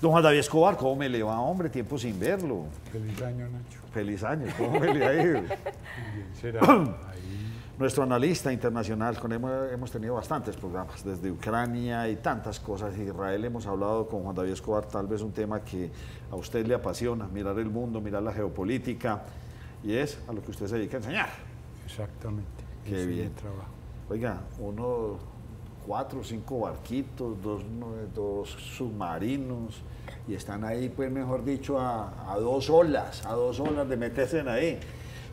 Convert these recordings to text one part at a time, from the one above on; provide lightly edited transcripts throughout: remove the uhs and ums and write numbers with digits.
Don Juan David Escobar, ¿cómo me le va, hombre? Tiempo sin verlo. Feliz año, Nacho. Feliz año, ¿cómo me le ha ido? Bien, será ahí. Nuestro analista internacional, con él hemos tenido bastantes programas, desde Ucrania y tantas cosas. Israel hemos hablado con Juan David Escobar, tal vez un tema que a usted le apasiona, mirar el mundo, mirar la geopolítica, y es a lo que usted se dedica a enseñar. Exactamente. Qué ese bien. es mi trabajo. Oiga, 4 o 5 barquitos, dos submarinos, y están ahí, pues mejor dicho, a 2 olas, de meterse en ahí.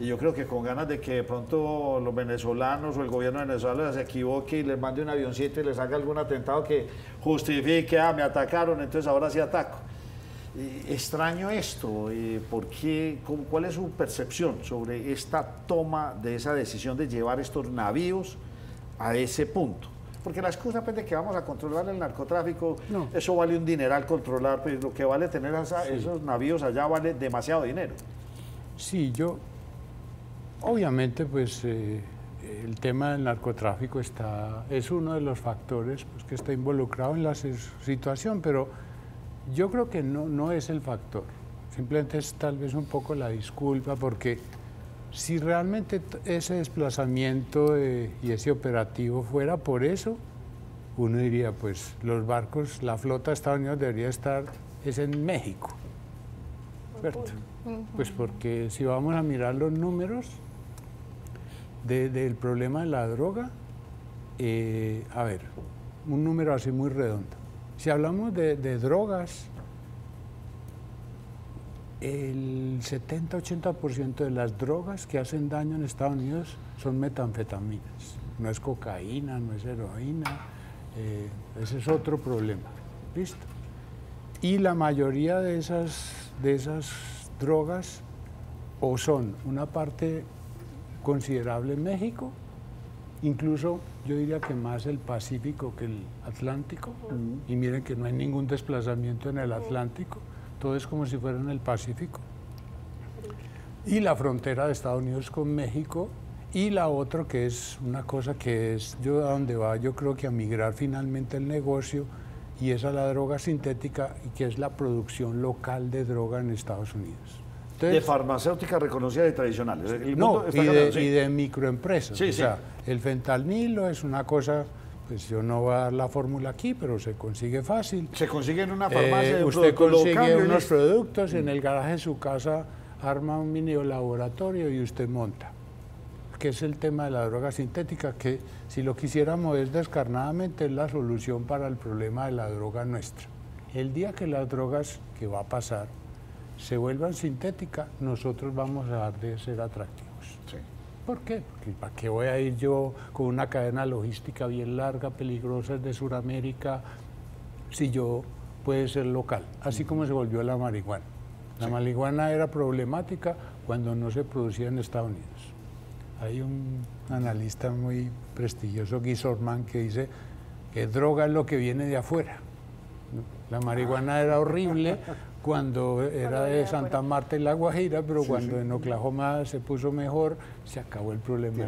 Y yo creo que con ganas de que de pronto los venezolanos o el gobierno de Venezuela se equivoque y les mande un avioncito y les haga algún atentado que justifique, me atacaron, entonces ahora sí ataco. Y extraño esto, ¿por qué, cuál es su percepción sobre esta toma de esa decisión de llevar estos navíos a ese punto? Porque la excusa pues, de que vamos a controlar el narcotráfico, no. Eso vale un dineral controlar, pues lo que vale tener esos navíos allá vale demasiado dinero. Sí, obviamente pues el tema del narcotráfico es uno de los factores pues, que está involucrado en la situación, pero yo creo que no es el factor, simplemente es tal vez un poco la disculpa, porque si realmente ese desplazamiento y ese operativo fuera por eso, uno diría, pues los barcos, la flota de Estados Unidos debería estar en México, ¿cierto? Pues porque si vamos a mirar los números del problema de la droga, a ver, un número así muy redondo. Si hablamos de drogas, el 70-80% de las drogas que hacen daño en Estados Unidos son metanfetaminas. No es cocaína, no es heroína, ese es otro problema. ¿Listo? Y la mayoría de esas drogas o son una parte considerable en México, incluso yo diría que más el Pacífico que el Atlántico, y miren que no hay ningún desplazamiento en el Atlántico, todo es como si fuera en el Pacífico. Y la frontera de Estados Unidos con México, y la otra que es una cosa que es yo a donde va, yo creo que a migrar finalmente el negocio, y es a la droga sintética, y que es la producción local de droga en Estados Unidos. Entonces, de farmacéuticas reconocidas y tradicionales. Y de microempresas. Sí, o sea, el fentanilo es una cosa, pues yo no voy a dar la fórmula aquí, pero se consigue fácil. Se consigue en una farmacia. Usted consigue unos productos, en el garaje de su casa arma un mini laboratorio y usted monta. Que es el tema de la droga sintética, que si lo quisiéramos es descarnadamente es la solución para el problema de la droga nuestra. El día que las drogas, que va a pasar, se vuelvan sintéticas, nosotros vamos a dejar de ser atractivos. Sí. ¿Por qué? Porque ¿para qué voy a ir yo con una cadena logística bien larga, peligrosa de Sudamérica, si yo puede ser local? Así como se volvió la marihuana. La marihuana era problemática cuando no se producía en Estados Unidos. Hay un analista muy prestigioso, Guy Sorman, que dice que droga es lo que viene de afuera. La marihuana era horrible cuando era de Santa Marta y La Guajira, pero cuando en Oklahoma se puso mejor, se acabó el problema.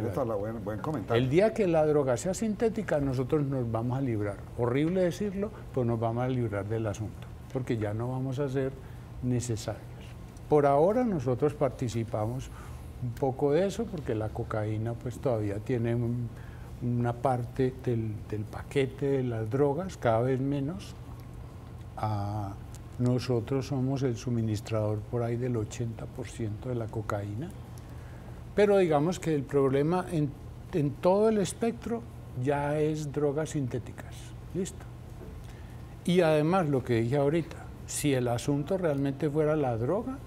Buen comentario. El día que la droga sea sintética, nosotros nos vamos a librar. Horrible decirlo, pero nos vamos a librar del asunto, porque ya no vamos a ser necesarios. Por ahora nosotros participamos un poco de eso, porque la cocaína pues todavía tiene una parte del paquete de las drogas, cada vez menos. Nosotros somos el suministrador por ahí del 80% de la cocaína, pero digamos que el problema en todo el espectro ya es drogas sintéticas, listo. Y además lo que dije ahorita, si el asunto realmente fuera la droga,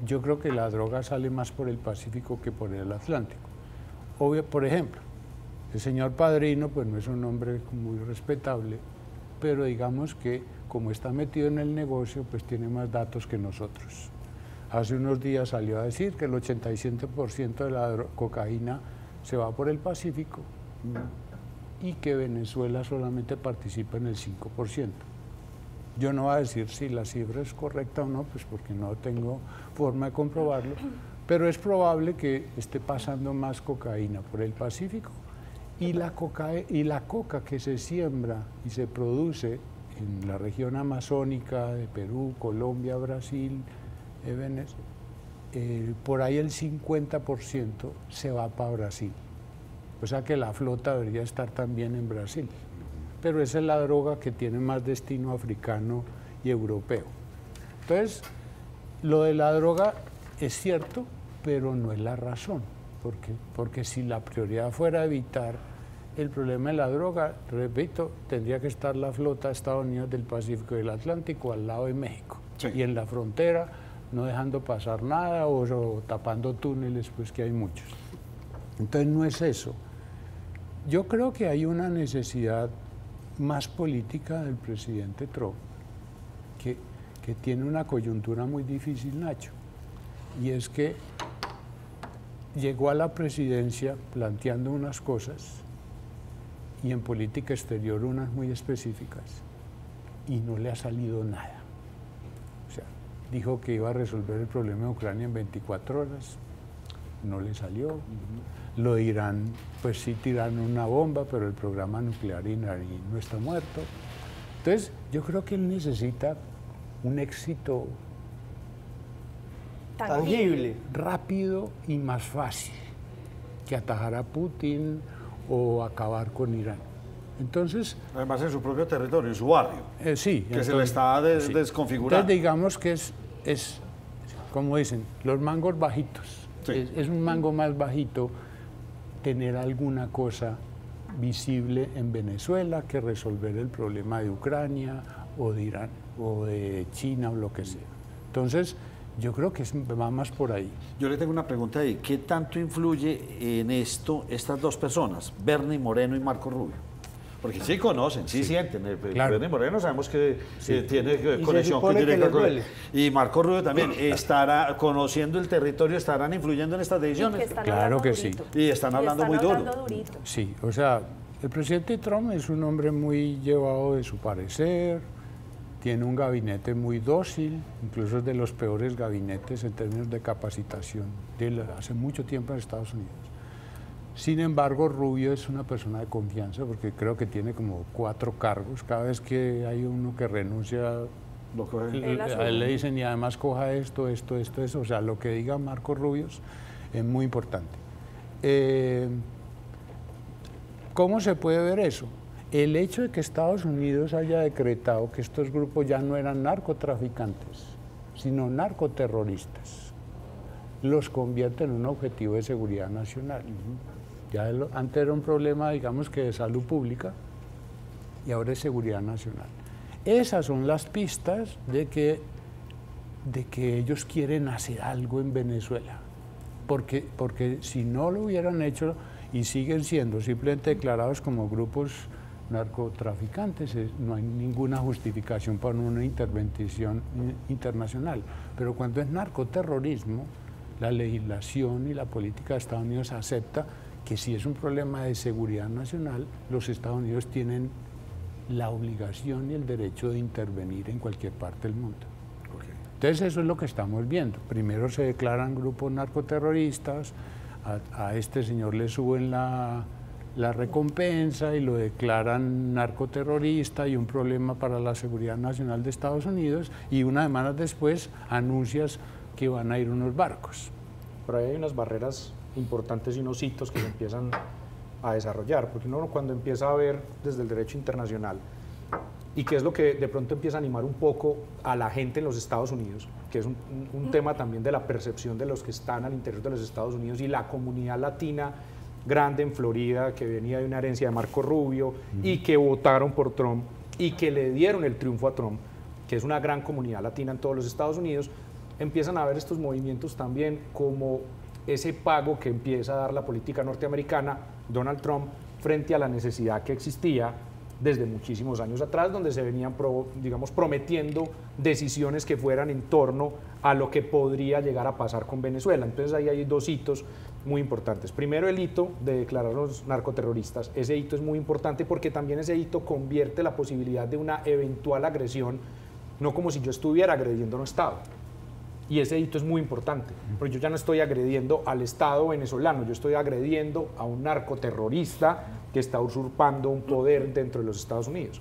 yo creo que la droga sale más por el Pacífico que por el Atlántico. Obvio, por ejemplo, el señor Padrino pues no es un hombre muy respetable, pero digamos que como está metido en el negocio, pues tiene más datos que nosotros. Hace unos días salió a decir que el 87% de la cocaína se va por el Pacífico y que Venezuela solamente participa en el 5%. Yo no voy a decir si la cifra es correcta o no, pues porque no tengo forma de comprobarlo, pero es probable que esté pasando más cocaína por el Pacífico, y la coca que se siembra y se produce en la región amazónica de Perú, Colombia, Brasil, Venezuela, por ahí el 50% se va para Brasil. O sea que la flota debería estar también en Brasil. Pero esa es la droga que tiene más destino africano y europeo. Entonces, lo de la droga es cierto, pero no es la razón. Porque si la prioridad fuera evitar el problema de la droga, repito, tendría que estar la flota de Estados Unidos del Pacífico y del Atlántico al lado de México. Sí. Y en la frontera, no dejando pasar nada o tapando túneles, pues que hay muchos. Entonces no es eso. Yo creo que hay una necesidad más política del presidente Trump, que tiene una coyuntura muy difícil, Nacho, y es que llegó a la presidencia planteando unas cosas y en política exterior unas muy específicas y no le ha salido nada. O sea, dijo que iba a resolver el problema de Ucrania en 24 horas, no le salió. Lo de Irán, pues sí tiraron una bomba, pero el programa nuclear iraní no está muerto. Entonces, yo creo que él necesita un éxito tangible, rápido y más fácil que atajar a Putin o acabar con Irán. Entonces, además en su propio territorio, en su barrio, sí, que entonces, se le está desconfigurando. Entonces digamos que es, como dicen, los mangos bajitos. Sí. Es un mango más bajito tener alguna cosa visible en Venezuela que resolver el problema de Ucrania o de Irán o de China o lo que sea. Entonces, yo creo que va más por ahí. Yo le tengo una pregunta ahí. ¿Qué tanto influye en esto estas dos personas, Bernie Moreno y Marco Rubio? Porque sí conocen, sí sienten. Claro. Bernie Moreno sabemos que tiene conexión directa con él. Y Marco Rubio también. ¿Estará conociendo el territorio, estarán influyendo en estas decisiones? Claro que sí. Y están hablando muy duro. Sí, o sea, el presidente Trump es un hombre muy llevado de su parecer, tiene un gabinete muy dócil, incluso es de los peores gabinetes en términos de capacitación de hace mucho tiempo en Estados Unidos. Sin embargo, Rubio es una persona de confianza porque creo que tiene como 4 cargos. Cada vez que hay uno que renuncia, a él le dicen y además coja esto. O sea, lo que diga Marco Rubio es muy importante. ¿Cómo se puede ver eso? El hecho de que Estados Unidos haya decretado que estos grupos ya no eran narcotraficantes, sino narcoterroristas, los convierte en un objetivo de seguridad nacional. Ya antes era un problema, digamos, que de salud pública y ahora es seguridad nacional. Esas son las pistas de que ellos quieren hacer algo en Venezuela, porque si no lo hubieran hecho y siguen siendo simplemente declarados como grupos narcotraficantes, no hay ninguna justificación para una intervención internacional. Pero cuando es narcoterrorismo, la legislación y la política de Estados Unidos acepta que si es un problema de seguridad nacional, los Estados Unidos tienen la obligación y el derecho de intervenir en cualquier parte del mundo. Okay. Entonces eso es lo que estamos viendo. Primero se declaran grupos narcoterroristas, a este señor le suben la recompensa y lo declaran narcoterrorista y un problema para la seguridad nacional de Estados Unidos, y unas semanas después anuncias que van a ir unos barcos. Pero ahí hay unas barreras importantes y unos hitos que se empiezan a desarrollar, porque uno cuando empieza a ver desde el derecho internacional, y que es lo que de pronto empieza a animar un poco a la gente en los Estados Unidos, que es un tema también de la percepción de los que están al interior de los Estados Unidos y la comunidad latina grande en Florida, que venía de una herencia de Marco Rubio y que votaron por Trump y que le dieron el triunfo a Trump, que es una gran comunidad latina en todos los Estados Unidos, empiezan a ver estos movimientos también como ese pago que empieza a dar la política norteamericana, Donald Trump, frente a la necesidad que existía desde muchísimos años atrás, donde se venían, digamos, prometiendo decisiones que fueran en torno a lo que podría llegar a pasar con Venezuela. Entonces ahí hay 2 hitos muy importantes. Primero, el hito de declarar a los narcoterroristas. Ese hito es muy importante porque también ese hito convierte la posibilidad de una eventual agresión, no como si yo estuviera agrediendo a un Estado. Y ese hito es muy importante, porque yo ya no estoy agrediendo al Estado venezolano, yo estoy agrediendo a un narcoterrorista que está usurpando un poder dentro de los Estados Unidos.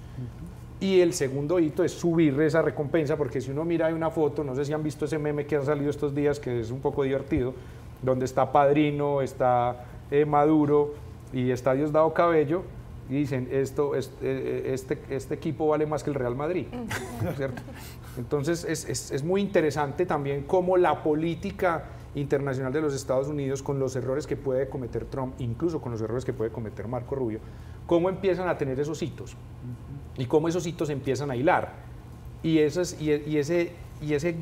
Y el segundo hito es subir esa recompensa, porque si uno mira hay una foto, no sé si han visto ese meme que ha salido estos días, que es un poco divertido, donde está Padrino, está Maduro y está Diosdado Cabello, y dicen, este equipo vale más que el Real Madrid, ¿cierto? Entonces es muy interesante también cómo la política internacional de los Estados Unidos, con los errores que puede cometer Trump, incluso con los errores que puede cometer Marco Rubio, cómo empiezan a tener esos hitos y cómo esos hitos empiezan a hilar. Y ese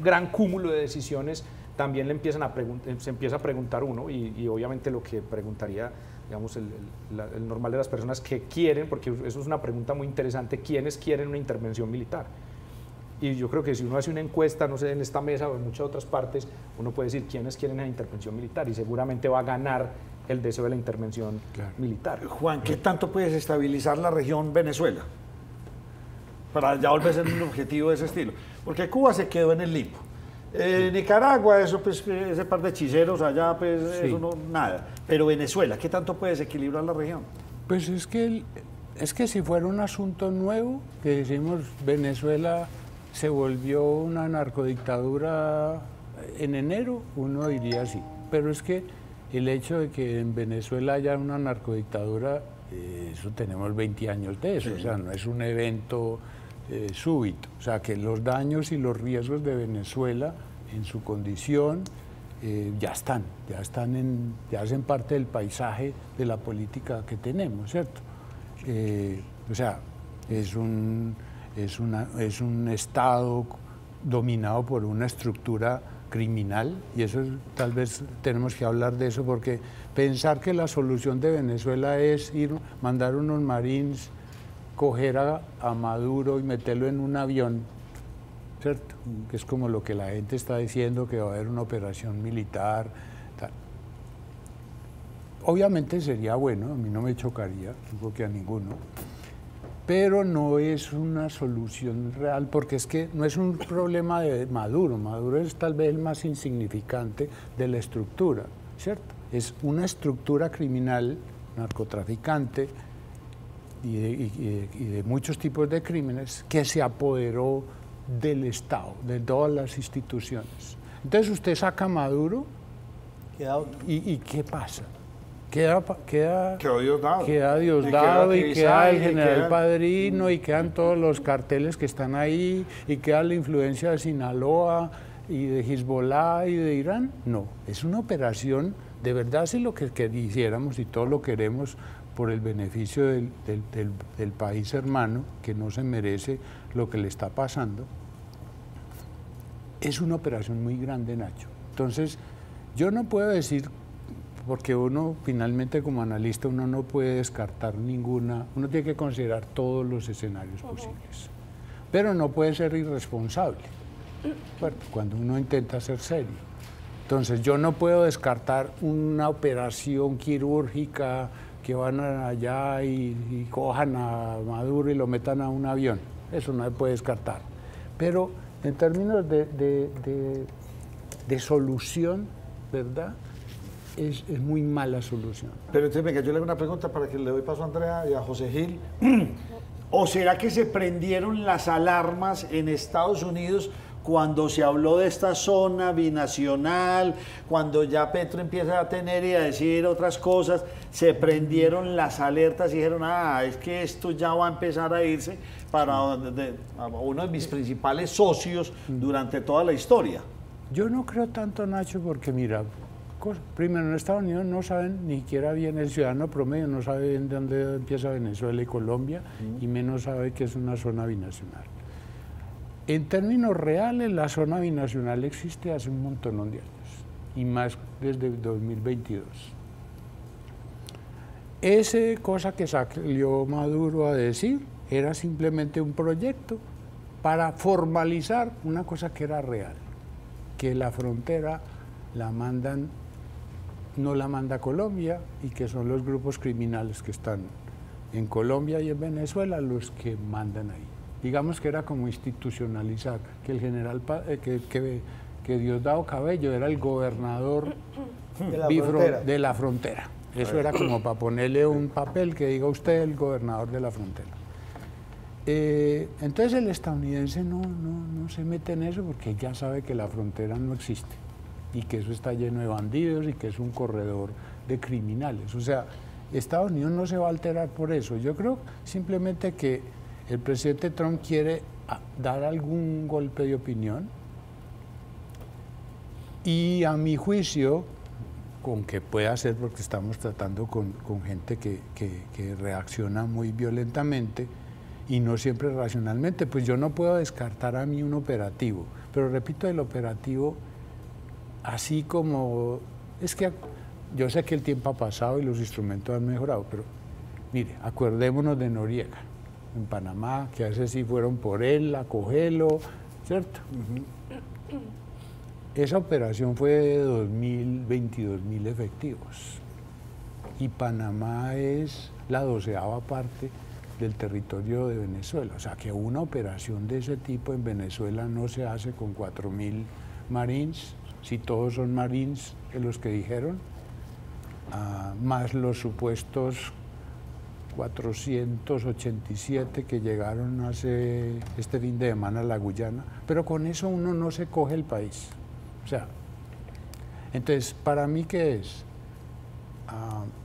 gran cúmulo de decisiones también se empieza a preguntar uno, y obviamente lo que preguntaría, digamos, el normal de las personas que quieren, porque eso es una pregunta muy interesante, ¿quiénes quieren una intervención militar? Y yo creo que si uno hace una encuesta, no sé, en esta mesa o en muchas otras partes, uno puede decir quiénes quieren una intervención militar, y seguramente va a ganar el deseo de la intervención militar. Juan, ¿qué tanto puede desestabilizar la región Venezuela? Para ya volver a ser un objetivo de ese estilo. Porque Cuba se quedó en el limbo. Nicaragua, eso pues, ese par de hechiceros allá, pues eso no, nada. Pero Venezuela, ¿qué tanto puede desequilibrar la región? Pues es que si fuera un asunto nuevo, que decimos Venezuela se volvió una narcodictadura en enero, uno diría sí. Pero es que el hecho de que en Venezuela haya una narcodictadura, eso tenemos 20 años de eso, o sea, no es un evento súbito. O sea, que los daños y los riesgos de Venezuela en su condición ya hacen parte del paisaje de la política que tenemos, ¿cierto? O sea, es un Estado dominado por una estructura criminal, y eso tal vez tenemos que hablar de eso, porque pensar que la solución de Venezuela es mandar unos marines, coger a Maduro y meterlo en un avión, ¿cierto? Que es como lo que la gente está diciendo, que va a haber una operación militar, tal. Obviamente sería bueno, a mí no me chocaría, supongo que a ninguno, pero no es una solución real, porque es que no es un problema de Maduro. Maduro es tal vez el más insignificante de la estructura, ¿cierto? Es una estructura criminal, narcotraficante y de muchos tipos de crímenes, que se apoderó del Estado, de todas las instituciones. Entonces usted saca a Maduro y ¿qué pasa? Queda Diosdado y queda el general Padrino y quedan todos los carteles que están ahí y queda la influencia de Sinaloa y de Hezbollah y de Irán. No, es una operación, de verdad, si lo que quisiéramos y todos lo queremos por el beneficio del país hermano, que no se merece lo que le está pasando, es una operación muy grande, Nacho. Entonces, yo no puedo decir, porque uno finalmente como analista uno no puede descartar ninguna, uno tiene que considerar todos los escenarios posibles, pero no puede ser irresponsable cuando uno intenta ser serio. Entonces yo no puedo descartar una operación quirúrgica que van allá y cojan a Maduro y lo metan a un avión, eso no se puede descartar, pero en términos de solución, ¿verdad?, es muy mala solución. Pero entonces, venga, yo le hago una pregunta para que le doy paso a Andrea y a José Gil. ¿O será que se prendieron las alarmas en Estados Unidos cuando se habló de esta zona binacional, cuando ya Petro empieza a tener y a decir otras cosas, se prendieron las alertas y dijeron, es que esto ya va a empezar a irse para uno de mis principales socios durante toda la historia? Yo no creo tanto, Nacho, porque mira, primero, en Estados Unidos no saben ni siquiera bien, el ciudadano promedio no sabe bien de dónde empieza Venezuela y Colombia, y menos sabe que es una zona binacional. En términos reales, la zona binacional existe hace un montón de años, y más desde 2022. Esa cosa que salió Maduro a decir era simplemente un proyecto para formalizar una cosa que era real, que la frontera no la manda Colombia, y que son los grupos criminales que están en Colombia y en Venezuela los que mandan ahí. Digamos que era como institucionalizar, que el general, que Diosdado Cabello era el gobernador de la frontera. Eso era como para ponerle un papel que diga usted el gobernador de la frontera. Entonces el estadounidense no se mete en eso porque ya sabe que la frontera no existe y que eso está lleno de bandidos y que es un corredor de criminales. O sea, Estados Unidos no se va a alterar por eso. Yo creo simplemente que el presidente Trump quiere dar algún golpe de opinión y a mi juicio, con que pueda ser porque estamos tratando con gente que reacciona muy violentamente y no siempre racionalmente, pues yo no puedo descartar a mí un operativo, pero repito, el operativo así como, es que yo sé que el tiempo ha pasado y los instrumentos han mejorado, pero mire, acordémonos de Noriega en Panamá, que a veces sí fueron por él a cogerlo, ¿cierto? Esa operación fue de 22.000 efectivos y Panamá es la 12ª parte del territorio de Venezuela. O sea, que una operación de ese tipo en Venezuela no se hace con 4.000 marines, si todos son marines de los que dijeron, más los supuestos 487 que llegaron hace este fin de semana a la Guyana, pero con eso uno no se coge el país. O sea, entonces, ¿para mí qué es?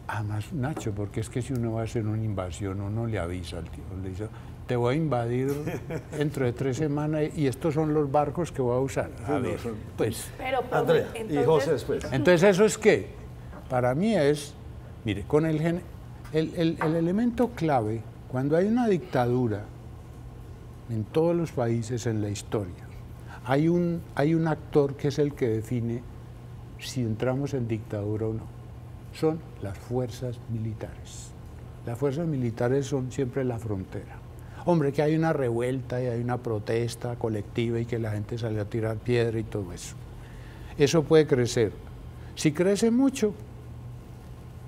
Además, Nacho, porque es que si uno va a hacer una invasión, uno le avisa al tío, le dice, te voy a invadir dentro de 3 semanas y estos son los barcos que voy a usar. A ver, pues... Pero, Andrea, entonces, y José después. Entonces, ¿eso es qué? Para mí es, mire, con el elemento clave, cuando hay una dictadura en todos los países en la historia, hay un actor que es el que define si entramos en dictadura o no. Son las fuerzas militares. Las fuerzas militares son siempre la frontera. Hombre, que hay una revuelta y hay una protesta colectiva y que la gente sale a tirar piedra y todo eso. Eso puede crecer. Si crece mucho,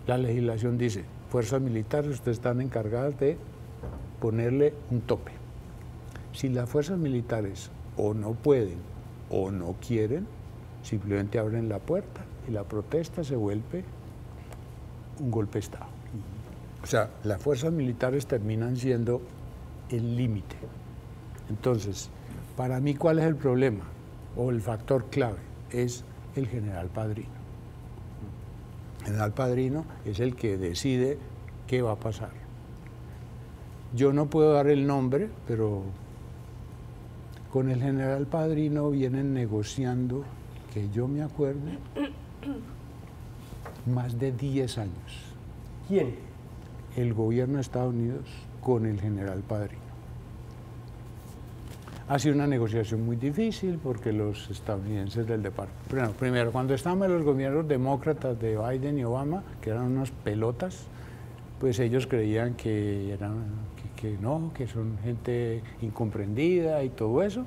la legislación dice, fuerzas militares, ustedes están encargadas de ponerle un tope. Si las fuerzas militares o no pueden o no quieren, simplemente abren la puerta y la protesta se vuelve un golpe de Estado. O sea, las fuerzas militares terminan siendo el límite. Entonces, para mí, ¿cuál es el problema? O el factor clave es el general Padrino. El general Padrino es el que decide qué va a pasar. Yo no puedo dar el nombre, pero con el general Padrino vienen negociando, que yo me acuerde, más de 10 años. ¿Quién? El gobierno de Estados Unidos con el general Padrino. Ha sido una negociación muy difícil porque los estadounidenses del departamento... Primero, cuando estaban los gobiernos demócratas de Biden y Obama, que eran unas pelotas, pues ellos creían que no, que son gente incomprendida y todo eso.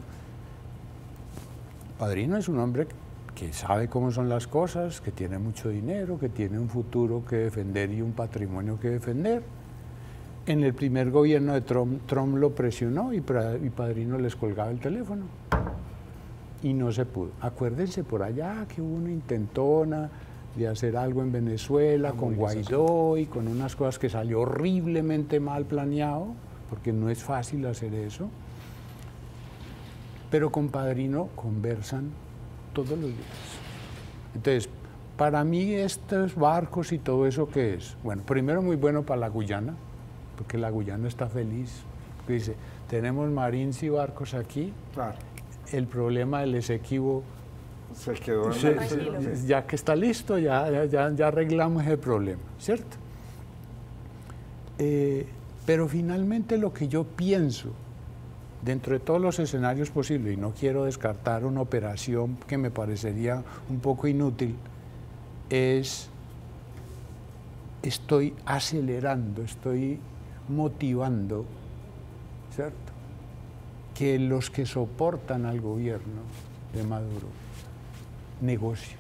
Padrino es un hombre que sabe cómo son las cosas, que tiene mucho dinero, que tiene un futuro que defender y un patrimonio que defender. En el primer gobierno de Trump lo presionó y Padrino les colgaba el teléfono y no se pudo. Acuérdense por allá que hubo una intentona de hacer algo en Venezuela con Guaidó y con unas cosas que salió horriblemente mal planeado, porque no es fácil hacer eso. Pero con Padrino conversan todos los días. Entonces, para mí estos barcos y todo eso, ¿qué es? Bueno, primero muy bueno para la Guyana, porque la Guyana está feliz. Dice, tenemos marines y barcos aquí. Claro. El problema del Esequibo, Se quedó ya que está listo, ya arreglamos el problema, ¿cierto? Pero finalmente lo que yo pienso, dentro de todos los escenarios posibles, y no quiero descartar una operación que me parecería un poco inútil, es, estoy acelerando, estoy motivando, ¿cierto?, que los que soportan al gobierno de Maduro negocien.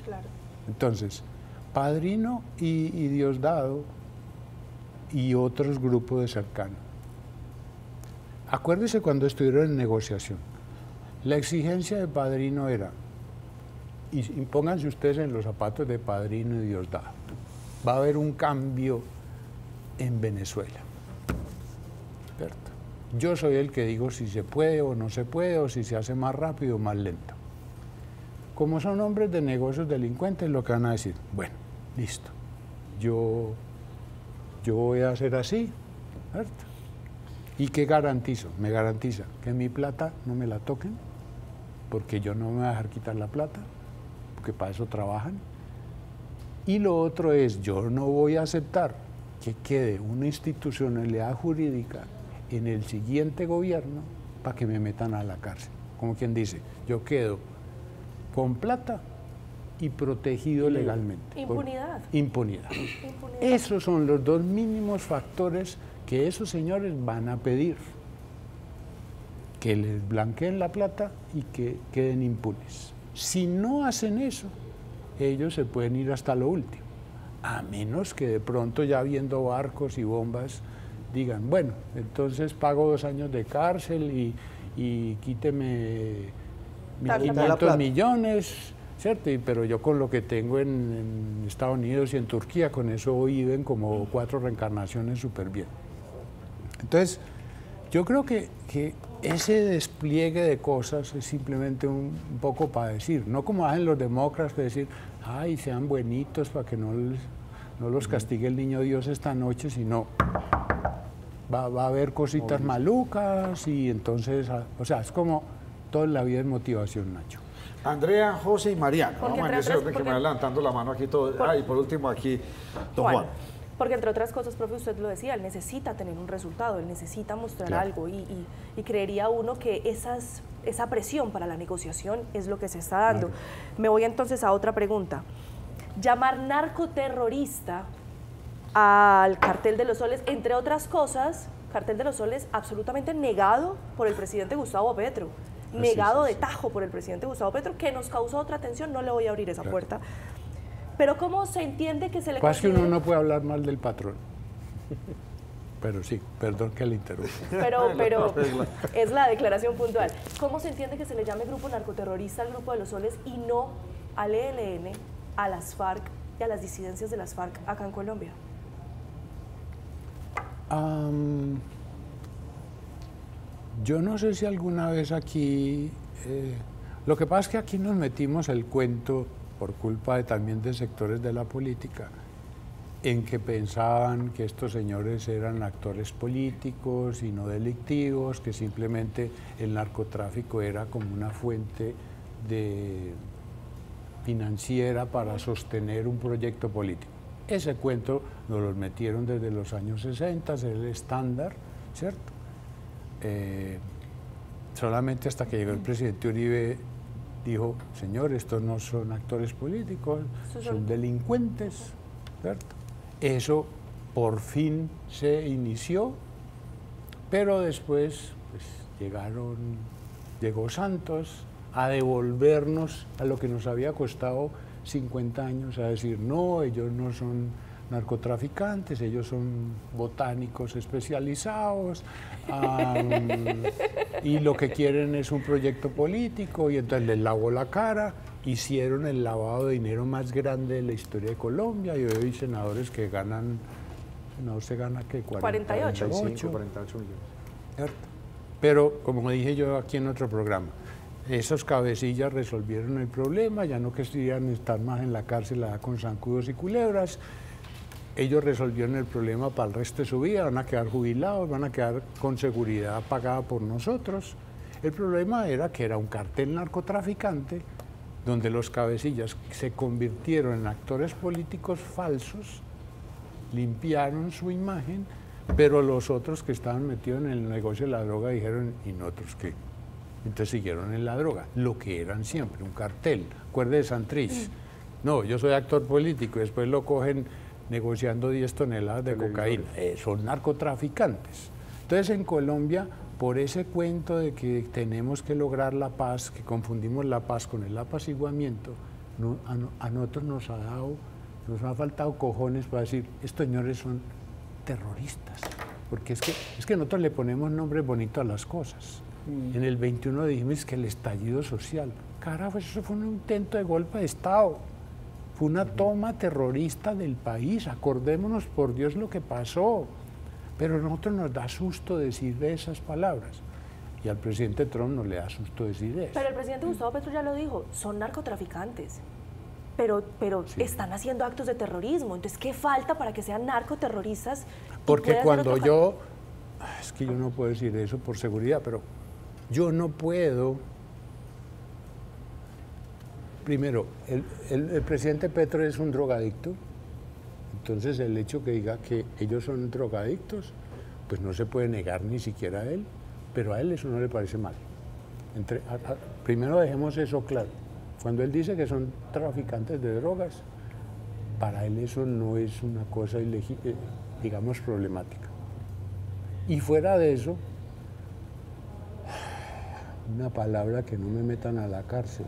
Claro. Entonces, Padrino y Diosdado y otros grupos de cercanos. Acuérdese cuando estuvieron en negociación. La exigencia de Padrino era, y pónganse ustedes en los zapatos de Padrino y Diosdado, va a haber un cambio en Venezuela, ¿cierto? Yo soy el que digo si se puede o no se puede, o si se hace más rápido o más lento. Como son hombres de negocios delincuentes, lo que van a decir, bueno, listo, yo voy a hacer así, ¿cierto? ¿Y qué garantizo? Me garantiza que mi plata no me la toquen, porque yo no me voy a dejar quitar la plata, porque para eso trabajan. Y lo otro es, yo no voy a aceptar que quede una institucionalidad jurídica en el siguiente gobierno para que me metan a la cárcel. Como quien dice, yo quedo con plata y protegido legalmente. Impunidad. Impunidad. Esos son los dos mínimos factores que esos señores van a pedir. Que les blanqueen la plata y que queden impunes. Si no hacen eso, ellos se pueden ir hasta lo último. A menos que de pronto, ya viendo barcos y bombas, digan, bueno, entonces pago 2 años de cárcel y quíteme 1.500 millones, ¿cierto? Pero yo con lo que tengo en Estados Unidos y en Turquía, con eso viven como 4 reencarnaciones súper bien. Entonces, yo creo que ese despliegue de cosas es simplemente un poco para decir, no como hacen los demócratas, que decir, ay, sean buenitos para que no los castigue el niño Dios esta noche, sino va a haber cositas malucas y entonces, o sea, es como toda la vida es motivación, Nacho. Andrea, José y Mariana. Porque Vamos en ese orden que me va levantando la mano aquí todo. Y por último aquí, don Juan. Porque entre otras cosas, profe, usted lo decía, él necesita tener un resultado, él necesita mostrar algo y creería uno que esa presión para la negociación es lo que se está dando. Me voy entonces a otra pregunta. Llamar narcoterrorista al Cartel de los Soles, entre otras cosas, Cartel de los Soles absolutamente negado por el presidente Gustavo Petro, negado de tajo por el presidente Gustavo Petro, que nos causó otra tensión, no le voy a abrir esa puerta. Pero ¿cómo se entiende que se le considera? Que uno no puede hablar mal del patrón. Pero sí, perdón que le interrumpa. Pero es la declaración puntual. ¿Cómo se entiende que se le llame grupo narcoterrorista al Grupo de los Soles y no al ELN, a las FARC y a las disidencias de las FARC acá en Colombia? Yo no sé si alguna vez aquí... lo que pasa es que aquí nos metimos el cuento por culpa también de sectores de la política, en que pensaban que estos señores eran actores políticos y no delictivos, que simplemente el narcotráfico era como una fuente financiera para sostener un proyecto político. Ese cuento nos lo metieron desde los años 60, es el estándar, ¿cierto? Solamente hasta que llegó el presidente Uribe dijo, señor, estos no son actores políticos, son delincuentes, ¿cierto? Eso por fin se inició, pero después pues, llegó Santos a devolvernos a lo que nos había costado 50 años, a decir, no, ellos no son narcotraficantes, ellos son botánicos especializados y lo que quieren es un proyecto político, y entonces les lavó la cara, hicieron el lavado de dinero más grande de la historia de Colombia, y hoy hay senadores que ganan, no se gana que 48 millones. ¿Cierto? Pero como dije yo aquí en otro programa, esos cabecillas resolvieron el problema, ya no querían estar más en la cárcel con zancudos y culebras. Ellos resolvieron el problema para el resto de su vida, van a quedar jubilados, van a quedar con seguridad pagada por nosotros. El problema era que era un cartel narcotraficante donde los cabecillas se convirtieron en actores políticos falsos, limpiaron su imagen, pero los otros que estaban metidos en el negocio de la droga dijeron, ¿y nosotros qué? Entonces siguieron en la droga, lo que eran siempre, un cartel. Acuerde de Santrich, no, yo soy actor político, y después lo cogen negociando 10 toneladas de cocaína. Son narcotraficantes. Entonces en Colombia, por ese cuento de que tenemos que lograr la paz, que confundimos la paz con el apaciguamiento, a nosotros nos ha faltado cojones para decir, estos señores son terroristas, porque es que nosotros le ponemos nombres bonitos a las cosas. En el 21 dijimos que el estallido social, carajo, eso fue un intento de golpe de Estado. Fue una toma terrorista del país, acordémonos por Dios lo que pasó. Pero a nosotros nos da susto decir esas palabras. Y al presidente Trump no le da susto decir eso. Pero el presidente Gustavo Petro ya lo dijo, son narcotraficantes. Pero sí, están haciendo actos de terrorismo. Entonces, ¿qué falta para que sean narcoterroristas? Porque cuando yo... Es que yo no puedo decir eso por seguridad, pero yo no puedo... Primero, el presidente Petro es un drogadicto. Entonces, el hecho que diga que ellos son drogadictos, pues no se puede negar ni siquiera a él, pero a él eso no le parece mal. Primero dejemos eso claro. Cuando él dice que son traficantes de drogas, para él eso no es una cosa, digamos, problemática. Y fuera de eso, una palabra que no me metan a la cárcel.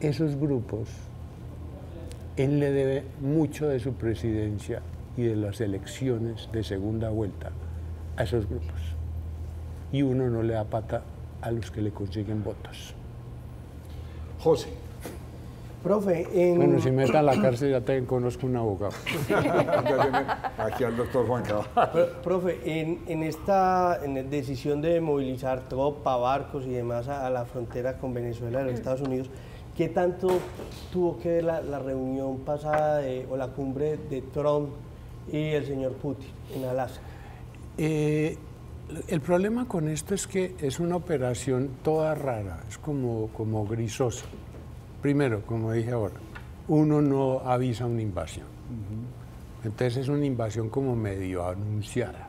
Esos grupos, él le debe mucho de su presidencia y de las elecciones de segunda vuelta a esos grupos. Y uno no le da pata a los que le consiguen votos. José. Profe, Bueno, si me meta a la cárcel ya también conozco un abogado. Aquí al doctor Juan Cabal. Profe, en esta decisión de movilizar tropa, barcos y demás a la frontera con Venezuela de los Estados Unidos, ¿qué tanto tuvo que ver la reunión pasada o la cumbre de Trump y el señor Putin en Alaska? El problema con esto es que es una operación toda rara, es como grisosa. Primero, como dije ahora, uno no avisa una invasión. Entonces es una invasión como medio anunciada,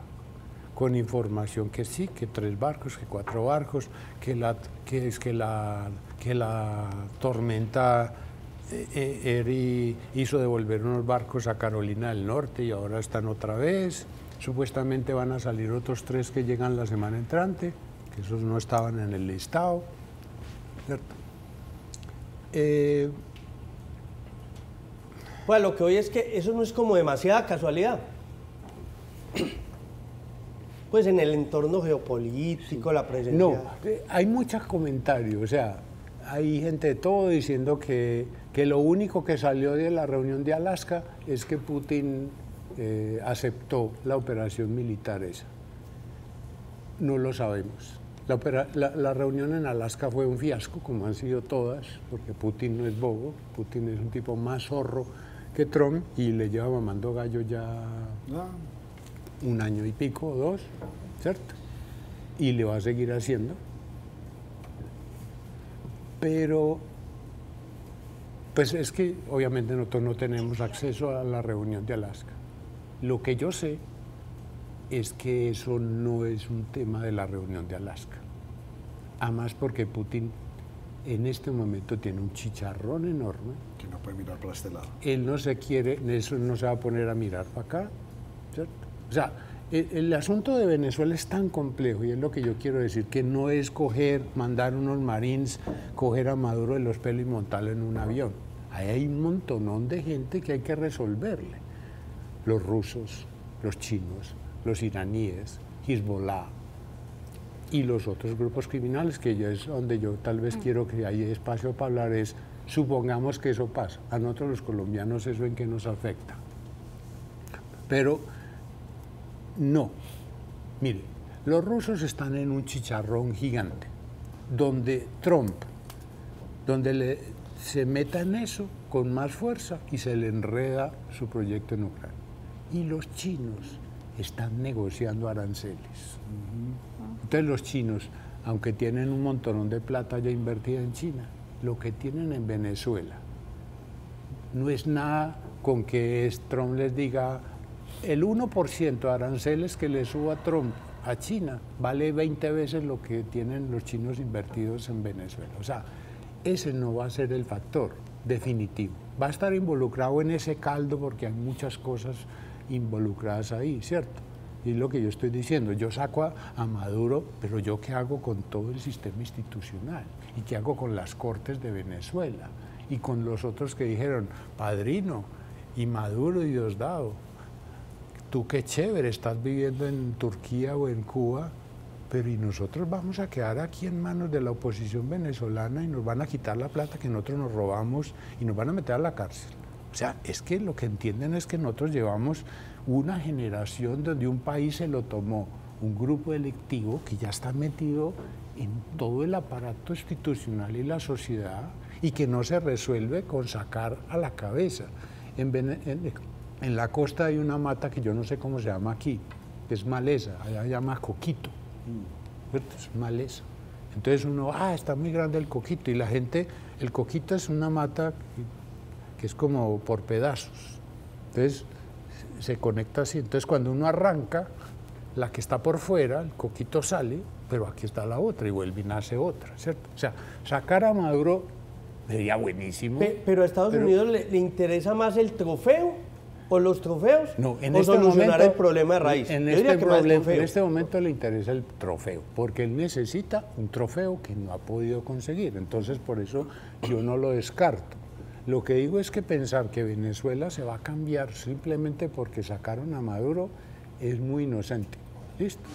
con información que sí, que 3 barcos, que 4 barcos, que la tormenta Eri hizo devolver unos barcos a Carolina del Norte y ahora están otra vez. Supuestamente van a salir otros 3 que llegan la semana entrante, que esos no estaban en el listado, ¿cierto? Pues lo que hoy es que eso no es como demasiada casualidad. Pues en el entorno geopolítico, la presencia... No, hay muchos comentarios, o sea, hay gente de todo diciendo que lo único que salió de la reunión de Alaska es que Putin aceptó la operación militar esa. No lo sabemos. La reunión en Alaska fue un fiasco, como han sido todas, porque Putin no es bobo, Putin es un tipo más zorro que Trump y le lleva mamando gallo ya 1 año y pico o 2, ¿cierto? Y le va a seguir haciendo. Pero, pues es que obviamente nosotros no tenemos acceso a la reunión de Alaska. Lo que yo sé es que eso no es un tema de la reunión de Alaska. Además porque Putin en este momento tiene un chicharrón enorme. Que no puede mirar para este lado. Él no se quiere, eso no se va a poner a mirar para acá, ¿cierto? O sea, el asunto de Venezuela es tan complejo y es lo que yo quiero decir, que no es mandar unos marines, coger a Maduro de los pelos y montarlo en un avión. Ahí hay un montonón de gente que hay que resolverle. Los rusos, los chinos, los iraníes, Hezbollah y los otros grupos criminales, que es donde yo tal vez quiero que haya espacio para hablar, es supongamos que eso pasa. A nosotros los colombianos eso en qué nos afecta. Pero no. Mire, los rusos están en un chicharrón gigante, donde Trump, se meta en eso con más fuerza y se le enreda su proyecto en Ucrania. Y los chinos están negociando aranceles. Entonces los chinos, aunque tienen un montón de plata ya invertida en China, lo que tienen en Venezuela no es nada con que Trump les diga el 1% de aranceles que le suba Trump a China vale 20 veces lo que tienen los chinos invertidos en Venezuela. O sea, ese no va a ser el factor definitivo. Va a estar involucrado en ese caldo porque hay muchas cosas involucradas ahí, ¿cierto? Y es lo que yo estoy diciendo, yo saco a Maduro, pero ¿yo qué hago con todo el sistema institucional? ¿Y qué hago con las Cortes de Venezuela? Y con los otros que dijeron, Padrino, y Maduro y Diosdado, tú qué chévere, estás viviendo en Turquía o en Cuba, pero y nosotros vamos a quedar aquí en manos de la oposición venezolana y nos van a quitar la plata que nosotros nos robamos y nos van a meter a la cárcel. O sea, es que lo que entienden es que nosotros llevamos una generación donde un país se lo tomó un grupo electivo que ya está metido en todo el aparato institucional y la sociedad y que no se resuelve con sacar a la cabeza. En la costa hay una mata que yo no sé cómo se llama aquí, que es maleza, allá se llama coquito, ¿cierto? Es maleza. Entonces uno, está muy grande el coquito, y la gente, el coquito es una mata que es como por pedazos, entonces se conecta así, entonces cuando uno arranca, la que está por fuera, el coquito sale, pero aquí está la otra y vuelve y nace otra, ¿cierto? O sea, sacar a Maduro sería buenísimo. Pero a Estados Unidos le interesa más el trofeo o los trofeos, no, o solucionar el problema de raíz. En este momento le interesa el trofeo, porque él necesita un trofeo que no ha podido conseguir, entonces por eso yo no lo descarto. Lo que digo es que pensar que Venezuela se va a cambiar simplemente porque sacaron a Maduro es muy inocente. ¿Listo?